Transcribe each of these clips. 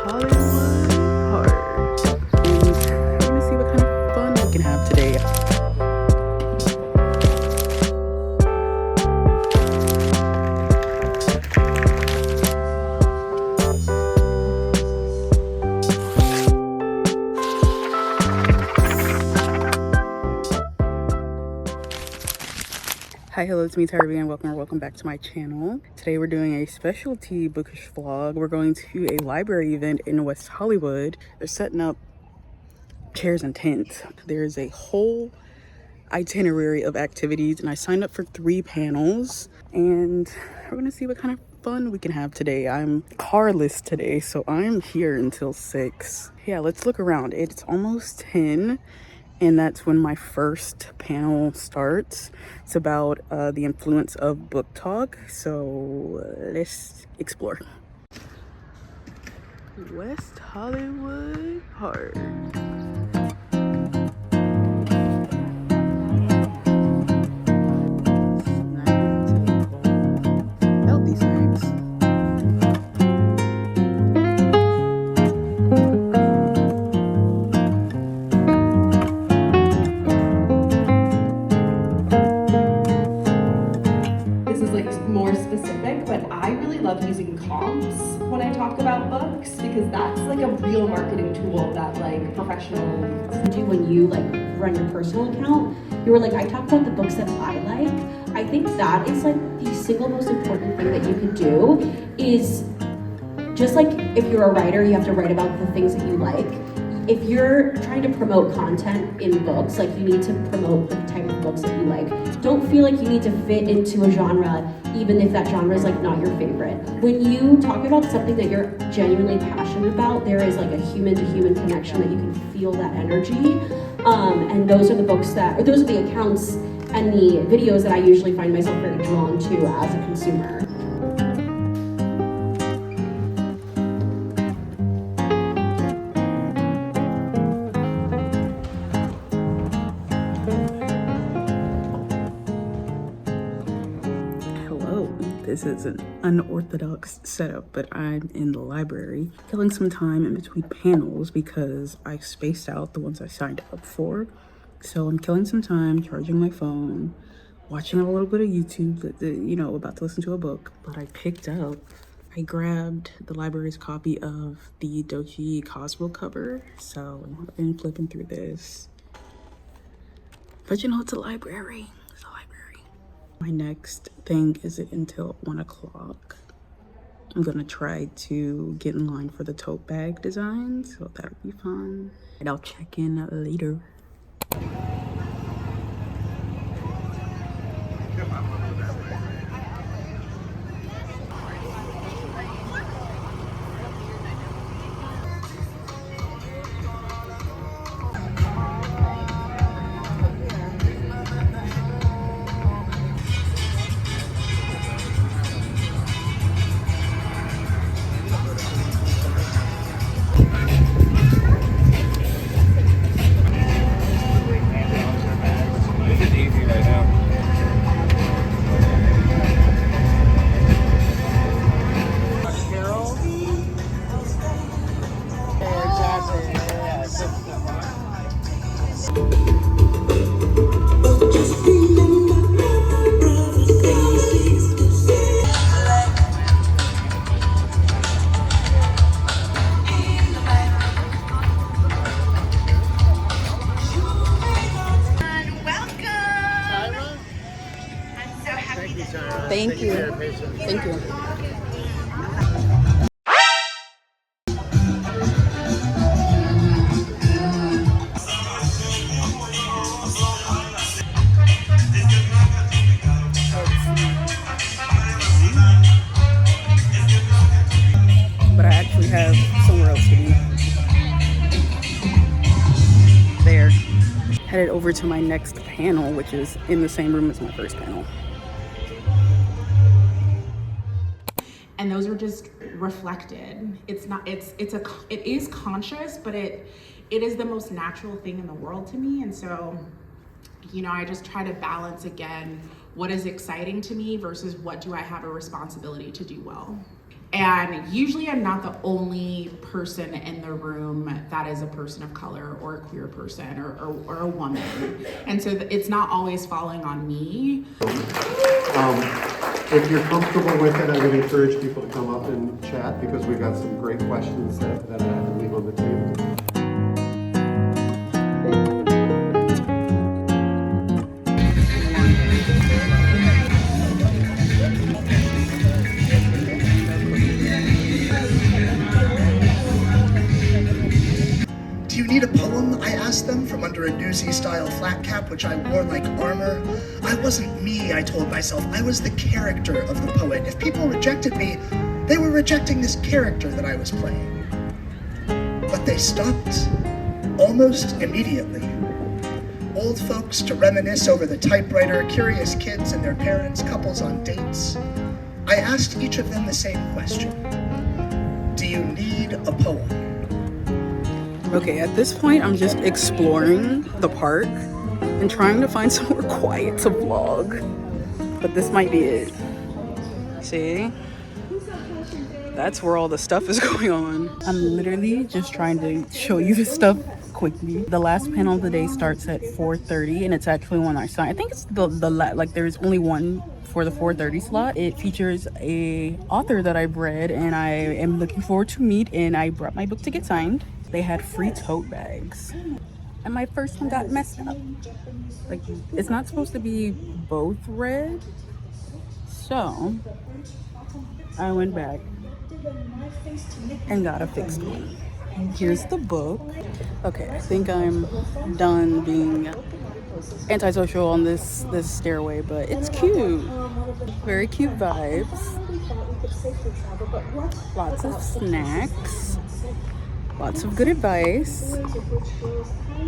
Hollywood Heart. And we're gonna see what kind of fun we can have today. Hi, hello, it's me, Tyra B, and welcome back to my channel. Today we're doing a specialty bookish vlog. We're going to a library event in West Hollywood. They're setting up chairs and tents. There's a whole itinerary of activities, and I signed up for 3 panels, and we're gonna see what kind of fun we can have today. I'm carless today, so I'm here until 6. Yeah, let's look around. It's almost 10. And that's when my first panel starts. It's about the influence of book talk. So let's explore. West Hollywood Heart. Healthy snacks. More specific, but I really love using comps when I talk about books because that's like a real marketing tool that like professionals do when you like run your personal account. You were like, I talk about the books that I like. I think that is like the single most important thing that you can do is just like if you're a writer, you have to write about the things that you like. If you're trying to promote content in books, like you need to promote the type of books that you like. Don't feel like you need to fit into a genre, even if that genre is like not your favorite. When you talk about something that you're genuinely passionate about, there is like a human to human connection that you can feel that energy. And those are the books that, or those are the accounts and the videos that I usually find myself very drawn to as a consumer. This is an unorthodox setup, but I'm in the library killing some time in between panels because I spaced out the ones I signed up for. So I'm killing some time, charging my phone, watching a little bit of YouTube, you know, about to listen to a book. But I grabbed the library's copy of the Dochi Cosmo cover. So I've been flipping through this. But you know, it's a library. My next thing isn't until 1 o'clock. I'm gonna try to get in line for the tote bag design, so that'll be fun. And I'll check in later. Thank you. Thank you. But I actually have somewhere else to be. There. Headed over to my next panel, which is in the same room as my first panel. And those are just reflected. It is conscious, but it is the most natural thing in the world to me. And so, you know, I just try to balance again what is exciting to me versus what do I have a responsibility to do well. And usually I'm not the only person in the room that is a person of color or a queer person or a woman. And so it's not always falling on me. If you're comfortable with it, I would encourage people to come up and chat because we've got some great questions that I have to leave on the table. Do you need a poem? I asked them from under a Newsy-style flat cap, which I wore like armor. I wasn't me, I told myself. I was the character of the poet. If people rejected me, they were rejecting this character that I was playing. But they stopped almost immediately. Old folks to reminisce over the typewriter, curious kids and their parents, couples on dates. I asked each of them the same question. Do you need a poem? Okay, at this point, I'm just exploring the park and trying to find somewhere quiet to vlog. But this might be it. See? That's where all the stuff is going on. I'm literally just trying to show you this stuff quickly. The last panel of the day starts at 4:30, and it's actually one I signed. I think it's like there's only one for the 4:30 slot. It features a author that I've read and I am looking forward to meet, and I brought my book to get signed. They had free tote bags, and my first one got messed up. Like, it's not supposed to be both red, so I went back and got a fixed one. Here's the book. Okay, I think I'm done being antisocial on this stairway, but it's cute. Very cute vibes. Lots of snacks. Lots of good advice.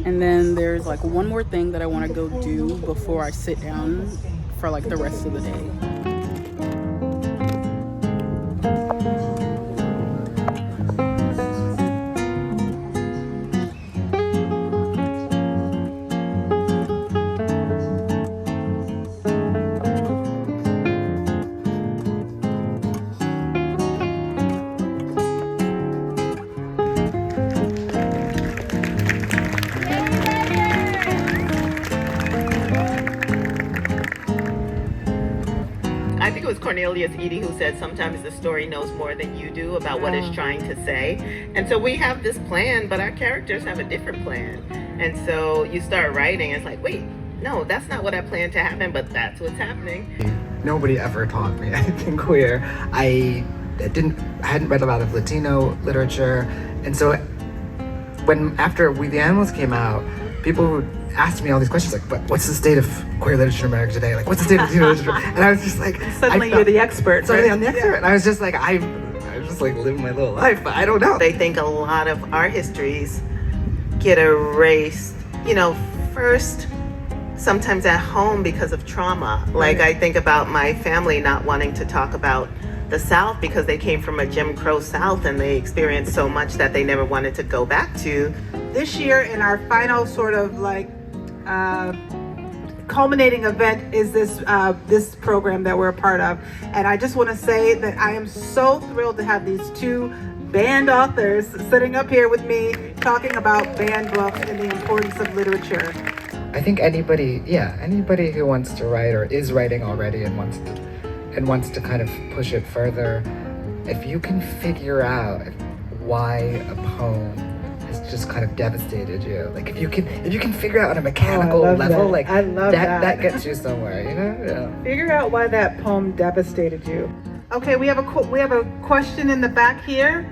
And then there's like one more thing that I want to go do before I sit down for like the rest of the day. I think it was Cornelius Eady who said sometimes the story knows more than you do about what it's trying to say. And so we have this plan, but our characters have a different plan. And so you start writing, it's like, wait, no, that's not what I planned to happen, but that's what's happening. Nobody ever taught me anything queer. I hadn't read a lot of Latino literature. And so after We the Animals came out, people asked me all these questions like, what's the state of queer literature in America today? Like, what's the state of Latino literature? And I was just like, Suddenly you're the expert. Suddenly right? I'm the expert. And I was just like, I'm just like living my little life, but I don't know. They think a lot of our histories get erased, first sometimes at home because of trauma. Like, I think about my family not wanting to talk about the South because they came from a Jim Crow South and they experienced so much that they never wanted to go back to. This year, in our final sort of like culminating event is this program that we're a part of. And I just want to say that I am so thrilled to have these two banned authors sitting up here with me talking about banned books and the importance of literature. I think anybody who wants to write or is writing already and wants to kind of push it further, if you can figure out why a poem has just kind of devastated you, like if you can figure out on a mechanical level, like I love that gets you somewhere, Yeah. Figure out why that poem devastated you. Okay, we have a question in the back here.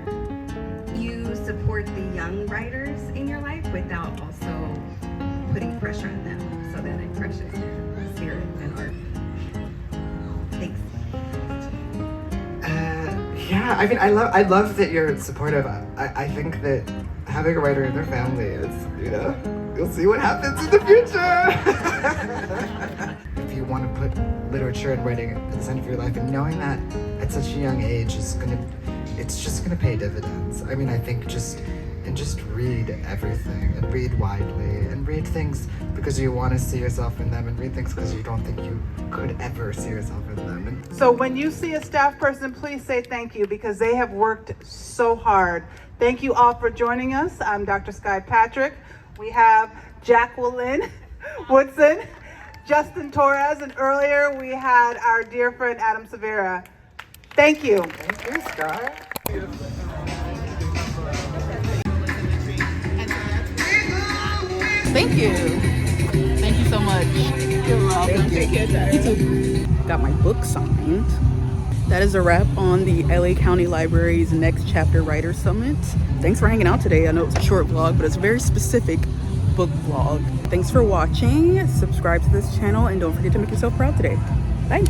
You support the young writers in your life without also putting pressure on them, so that it crushes their spirit and art. Thanks. Yeah, I mean, I love that you're supportive. I think that having a writer in their family is, you'll see what happens in the future. If you want to put literature and writing at the center of your life, and knowing that at such a young age it's just gonna pay dividends. I mean, I think just and just read everything and read widely and read things because you want to see yourself in them and read things because you don't think you could ever see yourself in them. And So when you see a staff person, please say thank you because they have worked so hard. Thank you all for joining us. I'm Dr. Sky Patrick. We have Jacqueline Woodson, Justin Torres, and earlier we had our dear friend Adam Severa. Thank you. thank you, Sky. Thank you. Thank you so much. You're welcome. Take care, Tyra. You too. Got my book signed. That is a wrap on the LA County Library's Next Chapter Writer Summit. Thanks for hanging out today. I know it's a short vlog, but it's a very specific book vlog. Thanks for watching. Subscribe to this channel and don't forget to make yourself proud today. Bye.